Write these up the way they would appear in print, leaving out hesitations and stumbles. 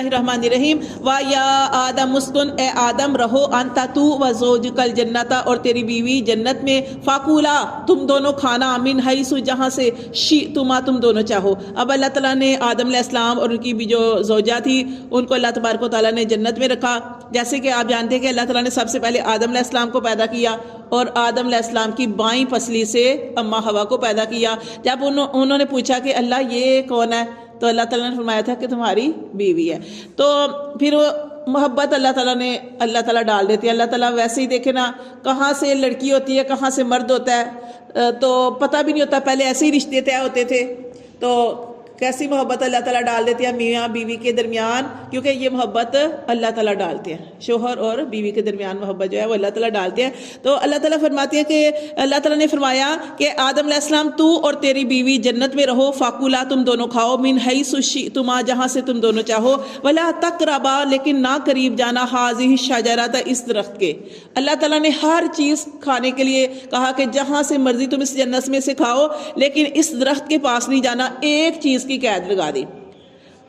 الرحمن الرحیم وا یا آدم اسکن، اے آدم رہو، انتا تو و زوجکل جنتا، اور تیری بیوی جنت میں، فاکولا تم دونوں کھانا، من حیث جہاں سے، شئتما تم دونوں چاہو۔ اب اللہ تعالیٰ نے آدم علیہ السلام اور ان کی بھی جو زوجہ تھی ان کو اللہ تبارک و تعالیٰ نے جنت میں رکھا۔ جیسے کہ آپ جانتے ہیں کہ اللہ تعالیٰ نے سب سے پہلے آدم علیہ السلام کو پیدا کیا اور آدم علیہ السلام کی بائیں پسلی سے اماں حوا کو پیدا کیا۔ جب انہوں نے پوچھا کہ اللہ یہ کون ہے، تو اللہ تعالیٰ نے فرمایا تھا کہ تمہاری بیوی ہے۔ تو پھر وہ محبت اللہ تعالیٰ ڈال دیتی ہے۔ اللہ تعالیٰ ویسے ہی دیکھے نا، کہاں سے لڑکی ہوتی ہے کہاں سے مرد ہوتا ہے تو پتہ بھی نہیں ہوتا، پہلے ایسے ہی رشتے طے ہوتے تھے۔ تو کیسی محبت اللہ تعالیٰ ڈال دیتی ہے میاں بیوی کے درمیان، کیونکہ یہ محبت اللہ تعالیٰ ڈالتے ہیں، شوہر اور بیوی کے درمیان محبت جو ہے وہ اللہ تعالیٰ ڈالتے ہیں۔ تو اللہ تعالیٰ فرماتے ہیں کہ اللہ تعالیٰ نے فرمایا کہ آدم علیہ السلام تو اور تیری بیوی جنت میں رہو، فاکولا تم دونوں کھاؤ، من حیث شئتما جہاں سے تم دونوں چاہو، ولا تقربا لیکن نہ قریب جانا، ہذہ الشجرۃ اس درخت کے۔ اللہ تعالیٰ نے ہر چیز کھانے کے لیے کہا کہ جہاں سے مرضی تم اس جنت میں سے کھاؤ، لیکن اس درخت کے پاس نہیں جانا۔ ایک چیز کی قید لگا دی،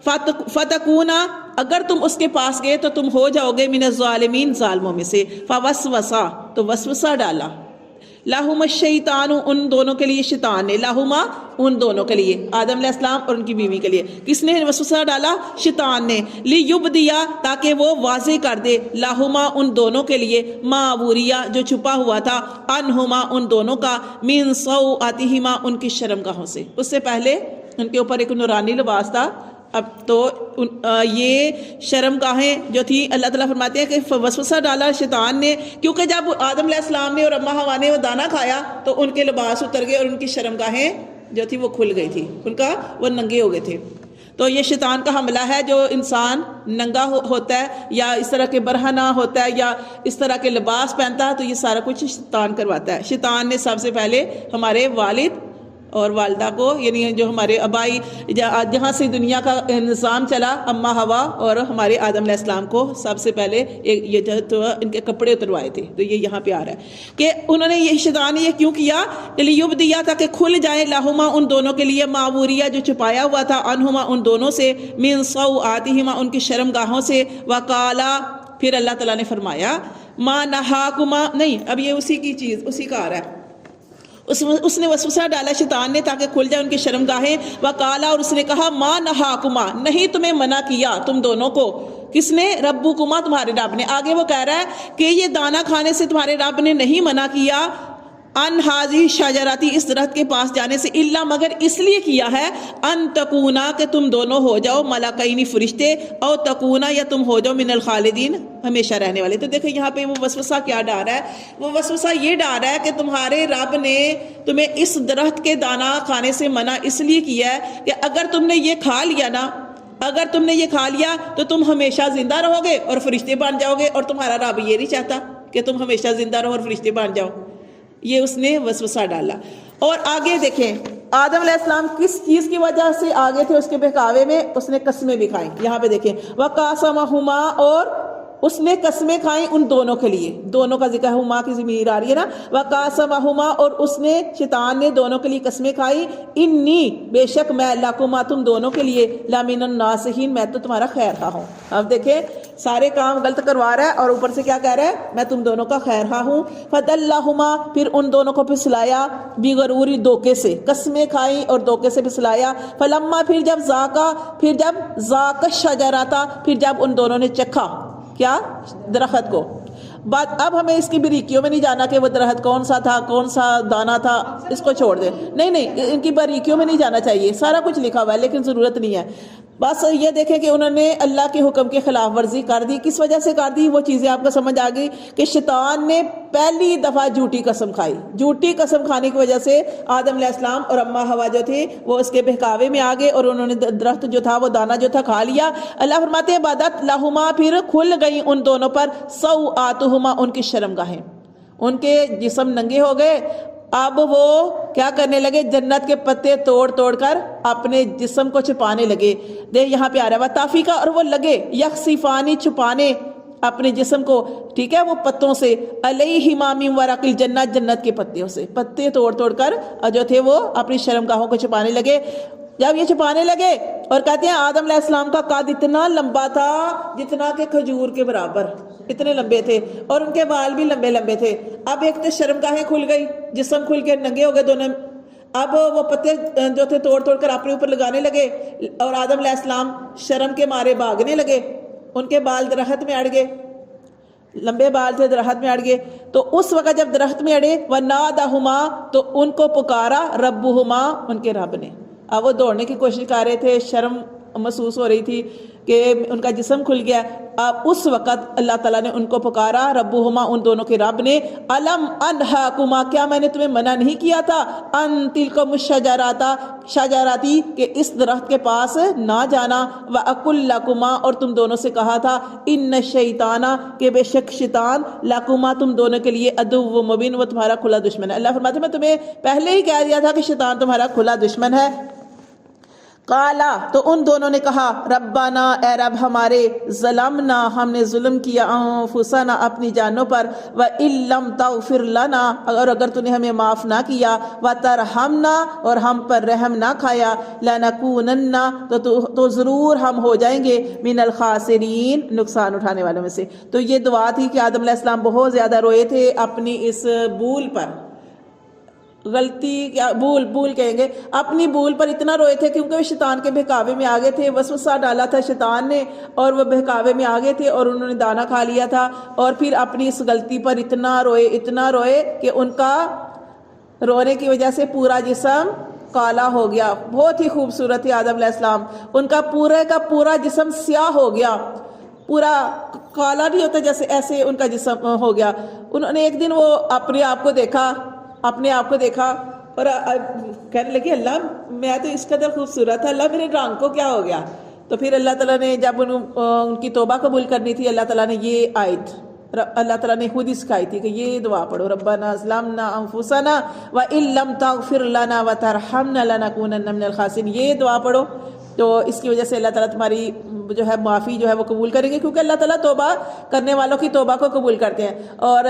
فتکونا اگر تم اس کے پاس گئے تو تم ہو جاؤ گے من الظالمین ظالموں میں سے۔ فوسوسا تو وسوسہ ڈالا، لہما الشیطان ان دونوں کے لیے، شیطان نے، لہما ان دونوں کے لیے، آدم علیہ السلام اور ان کی بیوی کے لیے۔ کس نے وسوسہ ڈالا؟ شیطان نے، لیبدیا تاکہ وہ واضح کر دے، لہما ان دونوں کے لیے، ما وریا جو چھپا ہوا تھا، انہما ان دونوں کا، من سوءاتہما ان کی شرمگاہوں سے۔ اس سے پہلے ان کے اوپر ایک نورانی لباس تھا، اب تو یہ شرم گاہیں جو تھی، اللہ تعالیٰ فرماتے ہیں کہ وسوسہ ڈالا شیطان نے، کیونکہ جب آدم علیہ السلام نے اور اماں حوا نے وہ دانہ کھایا تو ان کے لباس اتر گئے اور ان کی شرم گاہیں جو تھی وہ کھل گئی تھی، وہ ننگے ہو گئے تھے۔ تو یہ شیطان کا حملہ ہے، جو انسان ننگا ہوتا ہے یا اس طرح کے برہنہ ہوتا ہے یا اس طرح کے لباس پہنتا ہے تو یہ سارا کچھ شیطان کرواتا ہے۔ شیطان نے سب سے پہلے ہمارے والد اور والدہ کو، یعنی جو ہمارے آبائی جہاں سے دنیا کا نظام چلا، اماں حوا اور ہمارے آدم علیہ السلام کو سب سے پہلے یہ جو ان کے کپڑے اتروائے تھے۔ تو یہ یہاں پہ آ رہا ہے کہ انہوں نے یہ شیطان نے یہ کیوں کیا، لیبدیا تاکہ کھل جائے، لہما ان دونوں کے لیے، ما وریا جو چھپایا ہوا تھا، انہما ان دونوں سے، من سوءاتہما ان کی شرم گاہوں سے، وقالا پھر اللہ تعالیٰ نے فرمایا، ما نہاکما نہیں، اب یہ اسی کی چیز اسی کا آ رہا ہے۔ اس نے وسوسہ ڈالا شیطان نے تاکہ کھل جائے ان کی شرم گاہیں، وقالا اور اس نے کہا، ما نہاکما نہیں تمہیں منع کیا تم دونوں کو، کس نے؟ ربکما تمہارے رب نے۔ آگے وہ کہہ رہا ہے کہ یہ دانہ کھانے سے تمہارے رب نے نہیں منع کیا، ان ہذہ شجرتی اس درخت کے پاس جانے سے، الا مگر اس لیے کیا ہے، ان تکونا کہ تم دونوں ہو جاؤ، ملکین فرشتے، او تکونا یا تم ہو جاؤ، من الخالدین ہمیشہ رہنے والے۔ تو دیکھیں یہاں پہ وہ وسوسہ کیا ڈال رہا ہے، وہ وسوسہ یہ ڈال رہا ہے کہ تمہارے رب نے تمہیں اس درخت کے دانہ کھانے سے منع اس لیے کیا ہے کہ اگر تم نے یہ کھا لیا نا، اگر تم نے یہ کھا لیا تو تم ہمیشہ زندہ رہو گے اور فرشتے بن جاؤ گے، اور تمہارا رب یہ نہیں چاہتا کہ تم ہمیشہ زندہ رہو اور فرشتے بن جاؤ۔ یہ اس نے وسوسہ ڈالا۔ اور آگے دیکھیں آدم علیہ السلام کس چیز کی وجہ سے آگے تھے اس کے بہکاوے میں، اس نے قسمیں بھی کھائیں۔ یہاں پہ دیکھیں وَقَاسَمَهُمَا اور اس نے قسمیں کھائیں ان دونوں کے لیے، دونوں کا ذکر ہما کی ضمیر آ رہی ہے نا، وَقَاسَمَهُمَا اور اس نے شیطان نے دونوں کے لیے قسمیں کھائی، انی بے شک میں لَكُمَا تم دونوں کے لیے لَمِنَ النَّاصِحِينَ میں تو تمہارا خیر خواہ ہوں۔ اب دیکھیں سارے کام غلط کروا رہا ہے اور اوپر سے کیا کہہ رہا ہے، میں تم دونوں کا خیر خواہ ہوں۔ فَدَلَّهُمَا پھر ان دونوں کو پھسلایا، بِغَرُورِ دھوکے سے، قسمیں کھائیں اور دھوکے سے پھسلایا، فَلَمَّا پھر جب ذَاقَ الشَّجَرَةَ پھر جب ان دونوں نے چکھا کیا، درخت کو۔ بات اب ہمیں اس کی باریکیوں میں نہیں جانا کہ وہ درخت کون سا تھا، کون سا دانا تھا، اس کو چھوڑ دیں، نہیں ان کی باریکیوں میں نہیں جانا چاہیے، سارا کچھ لکھا ہوا ہے لیکن ضرورت نہیں ہے۔ بس یہ دیکھیں کہ انہوں نے اللہ کے حکم کی خلاف ورزی کر دی۔ کس وجہ سے کر دی وہ چیزیں آپ کو سمجھ آ گئی کہ شیطان نے پہلی دفعہ جھوٹی قسم کھائی، جھوٹی قسم کھانے کی وجہ سے آدم علیہ السلام اور اماں حوا جو تھی وہ اس کے بہکاوے میں آ گئے اور انہوں نے درخت جو تھا وہ دانا جو تھا کھا لیا۔ اللہ فرماتے ہیں بدت لہما پھر کھل گئی ان دونوں پر سوآتہما ان کی شرم گاہیں، ان کے جسم ننگے ہو گئے۔ اب وہ کیا کرنے لگے، جنت کے پتے توڑ توڑ کر اپنے جسم کو چھپانے لگے۔ دیکھ یہاں پہ آ رہا ہے وَتَافِقَ اور وہ لگے، یخصفانی چھپانے اپنے جسم کو، ٹھیک ہے، وہ پتوں سے، علیہما من ورق الجنہ جنت کے پتوں سے، پتے توڑ توڑ کر جو تھے وہ اپنی شرمگاہوں کو چھپانے لگے۔ جب یہ چھپانے لگے اور کہتے ہیں آدم علیہ السلام کا قد اتنا لمبا تھا جتنا کہ کھجور کے برابر، اتنے لمبے تھے، اور ان کے بال بھی لمبے لمبے تھے۔ اب ایک تو شرمگاہیں کھل گئی، جسم کھل کے ننگے ہو گئے دونوں۔ اب وہ پتے جو تھے توڑ توڑ کر اپنے اوپر لگانے لگے، اور آدم علیہ السلام شرم کے مارے بھاگنے لگے۔ ان کے بال درخت میں اڑ گئے، لمبے بال تھے، درخت میں اڑ گئے۔ تو اس وقت جب درخت میں اڑے وَنَادَهُمَا، تو ان کو پکارا ربهما، ان کے رب نے۔ اب وہ دوڑنے کی کوشش کر رہے تھے، شرم محسوس ہو رہی تھی کہ ان کا جسم کھل گیا۔ اب اس وقت اللہ تعالیٰ نے ان کو پکارا ربهما، ان دونوں کے رب نے، الم انہاکما، کیا میں نے تمہیں منع نہیں کیا تھا، ان تلکم شجراتی، کہ اس درخت کے پاس نہ جانا، واقل لکما، اور تم دونوں سے کہا تھا، ان الشیطان، کہ بے شک شیطان، لکما، تم دونوں کے لیے عدو مبین، وہ تمہارا کھلا دشمن ہے۔ اللہ فرماتے ہیں میں تمہیں پہلے ہی کہہ دیا تھا کہ شیطان تمہارا کھلا دشمن ہے۔ قالا، تو ان دونوں نے کہا، ربنا، اے رب ہمارے، ظلمنا، ہم نے ظلم کیا، انفسنا، اپنی جانوں پر، وَإِن لَّمْ تَغْفِرْ لَنَا، اگر تو نے ہمیں معاف نہ کیا، وَتَرْحَمْنَا، اور ہم پر رحم نہ کھایا، لَنَكُونَنَّ، تو ضرور ہم ہو جائیں گے، مِنَ الْخَاسِرِينَ، نقصان اٹھانے والوں میں سے۔ تو یہ دعا تھی کہ آدم علیہ السلام بہت زیادہ روئے تھے اپنی اس بھول پر، غلطی کیا، بھول کہیں گے، اپنی بھول پر اتنا روئے تھے کیونکہ وہ شیطان کے بہکاوے میں آگے تھے، وسوسہ ڈالا تھا شیطان نے، اور وہ بہکاوے میں آگے تھے اور انہوں نے دانا کھا لیا تھا، اور پھر اپنی اس غلطی پر اتنا روئے کہ ان کا رونے کی وجہ سے پورا جسم کالا ہو گیا۔ بہت ہی خوبصورت تھے آدم علیہ السلام، ان کا پورے کا پورا جسم سیاہ ہو گیا، پورا کالا نہیں ہوتا جیسے، ایسے ان کا جسم ہو گیا۔ انہوں نے ایک دن وہ اپنے آپ کو دیکھا اور کہنے لگے اللہ میں تو اس قدر خوبصورت ہے، اللہ میرے رنگ کو کیا ہو گیا؟ تو پھر اللہ تعالیٰ نے جب ان کی توبہ قبول کرنی تھی، اللہ تعالیٰ نے یہ آیت اللہ تعالیٰ نے خود ہی سکھائی تھی کہ یہ دعا پڑھو، ربنا ظلمنا انفسنا وان لم تغفر لنا وترحمنا لنکونن من الخاسرین، یہ دعا پڑھو۔ تو اس کی وجہ سے اللہ تعالیٰ تمہاری جو ہے معافی جو ہے وہ قبول کریں گے، کیونکہ اللہ تعالیٰ توبہ کرنے والوں کی توبہ کو قبول کرتے ہیں۔ اور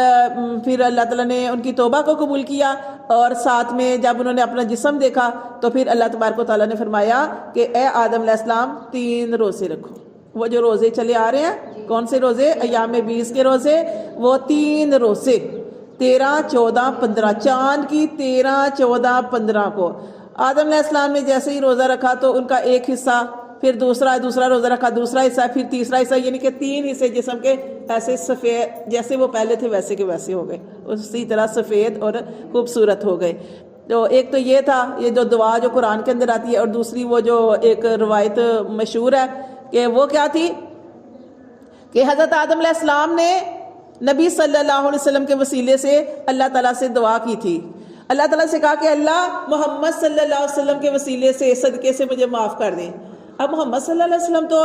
پھر اللہ تعالیٰ نے ان کی توبہ کو قبول کیا، اور ساتھ میں جب انہوں نے اپنا جسم دیکھا تو پھر اللہ تبارک و تعالیٰ نے فرمایا کہ اے آدم علیہ السلام 3 روزے رکھو۔ وہ جو روزے چلے آ رہے ہیں، کون سے روزے؟ ایام 20 کے روزے، وہ 3 روزے 13 14 15، چاند کی 13 14 15 کو آدم علیہ السلام نے جیسے ہی روزہ رکھا تو ان کا ایک حصہ، پھر دوسرا روزہ رکھا دوسرا حصہ، پھر تیسرا حصہ، یعنی کہ 3 حصے جسم کے ایسے سفید، جیسے وہ پہلے تھے ویسے کے ویسے ہو گئے، اسی طرح سفید اور خوبصورت ہو گئے۔ تو ایک تو یہ تھا، یہ جو دعا جو قرآن کے اندر آتی ہے، اور دوسری وہ جو ایک روایت مشہور ہے کہ وہ کیا تھی کہ حضرت آدم علیہ السلام نے نبی صلی اللہ علیہ وسلم کے وسیلے سے اللہ تعالیٰ سے دعا کی تھی۔ اللہ تعالیٰ سے کہا کہ اللہ محمد صلی اللہ علیہ وسلم کے وسیلے سے، صدقے سے مجھے معاف کر دیں۔ اب محمد صلی اللہ علیہ وسلم تو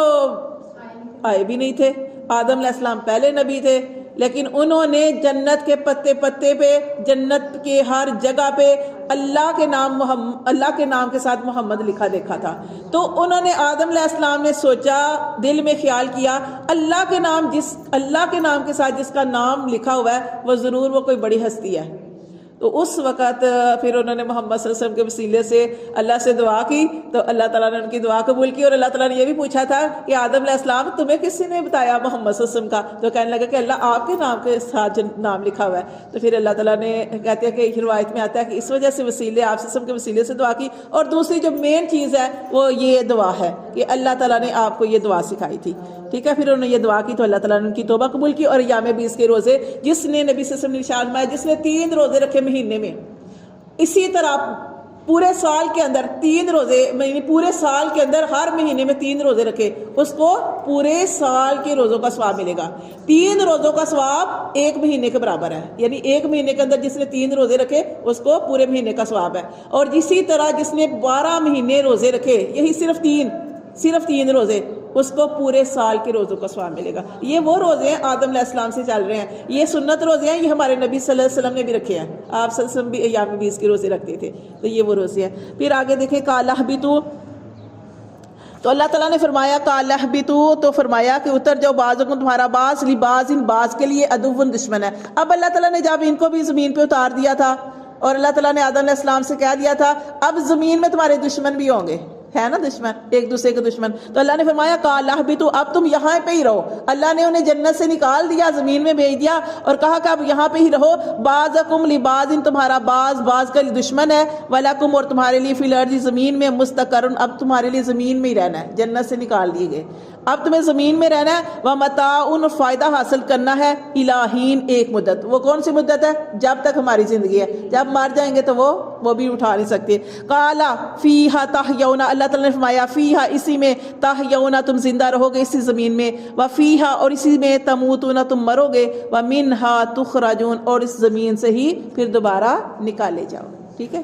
آئے بھی نہیں تھے، آدم علیہ السلام پہلے نبی تھے، لیکن انہوں نے جنت کے پتے پتے پہ، جنت کے ہر جگہ پہ اللہ کے نام کے ساتھ محمد لکھا دیکھا تھا۔ تو انہوں نے آدم علیہ السلام نے سوچا، دل میں خیال کیا، اللہ کے نام کے ساتھ جس کا نام لکھا ہوا ہے وہ ضرور وہ کوئی بڑی ہستی ہے۔ تو اس وقت پھر انہوں نے محمد صلی اللہ علیہ وسلم کے وسیلے سے اللہ سے دعا کی، تو اللہ تعالیٰ نے ان کی دعا قبول کی، اور اللہ تعالیٰ نے یہ بھی پوچھا تھا کہ آدم علیہ السلام تمہیں کسی نے بتایا محمد صلی اللہ علیہ وسلم کا؟ تو کہنے لگا کہ اللہ آپ کے نام کے ساتھ نام لکھا ہوا ہے۔ تو پھر اللہ تعالیٰ نے کہتے ہیں کہ روایت میں آتا ہے کہ اس وجہ سے وسیلے، آپ صلی اللہ علیہ وسلم کے وسیلے سے دعا کی، اور دوسری جو مین چیز ہے وہ یہ دعا ہے کہ اللہ تعالیٰ نے آپ کو یہ دعا سکھائی تھی۔ ٹھیک ہے، پھر انہوں نے یہ دعا کی تو اللہ تعالیٰ نے ان کی توبہ قبول کی، اور ایام 20 کے روزے جس نے نبی صلی اللہ علیہ وسلم نے ارشاد فرمایا، جس نے 3 روزے رکھے مہینے میں، اسی طرح پورے سال کے اندر 3 روزے، یعنی پورے سال کے اندر ہر مہینے میں 3 روزے رکھے، اس کو پورے سال کے روزوں کا ثواب ملے گا۔ 3 روزوں کا ثواب 1 مہینے کے برابر ہے، یعنی 1 مہینے کے اندر جس نے 3 روزے رکھے اس کو پورے مہینے کا ثواب ہے۔ اور اسی طرح جس نے 12 مہینے روزے رکھے، یہی صرف 3 روزے، اس کو پورے سال کے روزوں کا ثواب ملے گا۔ یہ وہ روزے ہیں آدم علیہ السلام سے چل رہے ہیں، یہ سنت روزے ہیں، یہ ہمارے نبی صلی اللہ علیہ وسلم نے بھی رکھے ہیں، آپ صلی اللہ علیہ وسلم بھی ایام 20 کے روزے رکھتے تھے، تو یہ وہ روزے ہیں۔ پھر آگے دیکھیں قال اہبطوا، تو اللہ تعالیٰ نے فرمایا قال اہبطوا، تو فرمایا کہ اتر جاؤ، بعضکم تمہارا بعض بعض کے لیے عدو دشمن ہے۔ اب اللہ تعالیٰ نے جب ان کو بھی زمین پہ اتار دیا تھا، اور اللہ تعالیٰ نے آدم علیہ السلام سے کہہ دیا تھا اب زمین میں تمہارے دشمن بھی ہوں گے، ہے نا دشمن، ایک دوسرے کے دشمن. تو اللہ نے فرمایا قال اہبطوا، اب تم یہاں پہ ہی رہو. اللہ نے انہیں جنت سے نکال دیا، زمین میں بھیج دیا اور کہا کہ اب یہاں پہ ہی رہو. بعضکم لبعض، تمہارا بعض کا دشمن ہے. ولکم، اور تمہارے لیے فی الارض، زمین میں مستقر، اب تمہارے لیے زمین میں ہی رہنا ہے. جنت سے نکال دیے گئے، اب تمہیں زمین میں رہنا ہے. ومتاع، فائدہ حاصل کرنا ہے. الہین، ایک مدت. وہ کون سی مدت ہے؟ جب تک ہماری زندگی ہے. جب مر جائیں گے تو وہ بھی اٹھا نہیں سکتے. قالا فیہا تحیون، اللہ تعالیٰ نے فرمایا فیہا، اسی میں، تحیون، تم زندہ رہو گے اسی زمین میں. وفیہا، اور اسی میں، تموتون، تم مرو گے. ومنہا تخرجون، اور اس زمین سے ہی پھر دوبارہ نکالے جاؤ. ٹھیک ہے.